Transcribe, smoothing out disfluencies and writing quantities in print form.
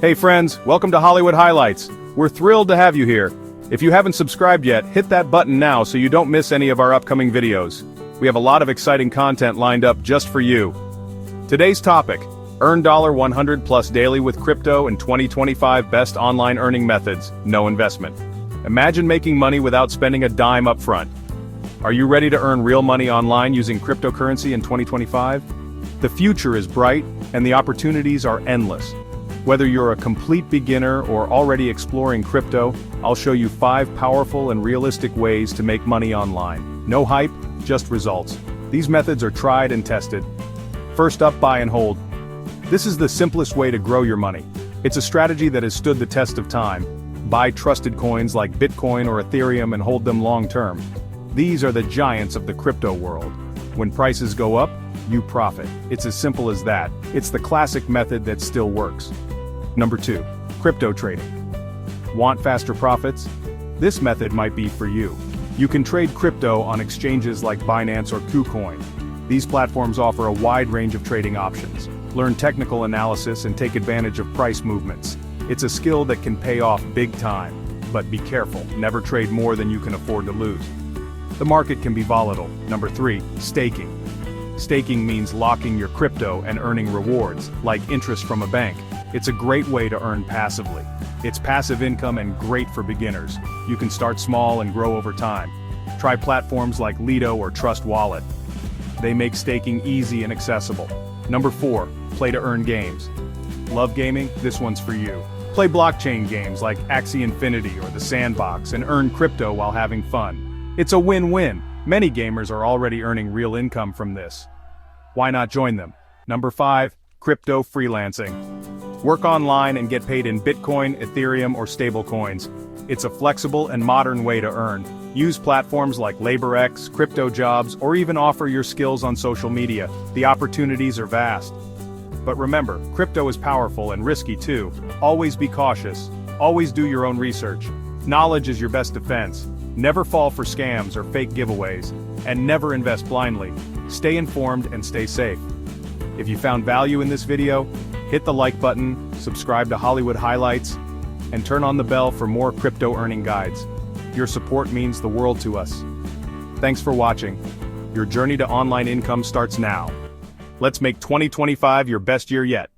Hey friends, welcome to Hollywood Highlights. We're thrilled to have you here. If you haven't subscribed yet, hit that button now so you don't miss any of our upcoming videos. We have a lot of exciting content lined up just for you. Today's topic: earn $100 plus daily with crypto and 2025 best online earning methods, no investment. Imagine making money without spending a dime up front. Are you ready to earn real money online using cryptocurrency in 2025? The future is bright, and the opportunities are endless. Whether you're a complete beginner or already exploring crypto, I'll show you 5 powerful and realistic ways to make money online. No hype, just results. These methods are tried and tested. First up, buy and hold. This is the simplest way to grow your money. It's a strategy that has stood the test of time. Buy trusted coins like Bitcoin or Ethereum and hold them long term. These are the giants of the crypto world. When prices go up, you profit. It's as simple as that. It's the classic method that still works. Number 2. Crypto trading. Want faster profits? This method might be for you. You can trade crypto on exchanges like Binance or KuCoin. These platforms offer a wide range of trading options. Learn technical analysis and take advantage of price movements. It's a skill that can pay off big time. But be careful, never trade more than you can afford to lose. The market can be volatile. Number 3. Staking. Staking means locking your crypto and earning rewards, like interest from a bank. It's a great way to earn passively. It's passive income and great for beginners. You can start small and grow over time. Try platforms like Lido or Trust Wallet. They make staking easy and accessible. Number 4. Play to earn games. Love gaming? This one's for you. Play blockchain games like Axie Infinity or The Sandbox and earn crypto while having fun. It's a win-win. Many gamers are already earning real income from this. Why not join them? Number 5. Crypto freelancing. Work online and get paid in Bitcoin, Ethereum, or stablecoins. It's a flexible and modern way to earn. Use platforms like LaborX, CryptoJobs, or even offer your skills on social media. The opportunities are vast. But remember, crypto is powerful and risky too. Always be cautious. Always do your own research. Knowledge is your best defense. Never fall for scams or fake giveaways. And never invest blindly. Stay informed and stay safe. If you found value in this video, hit the like button, subscribe to Hollywood Highlights, and turn on the bell for more crypto earning guides. Your support means the world to us. Thanks for watching. Your journey to online income starts now. Let's make 2025 your best year yet.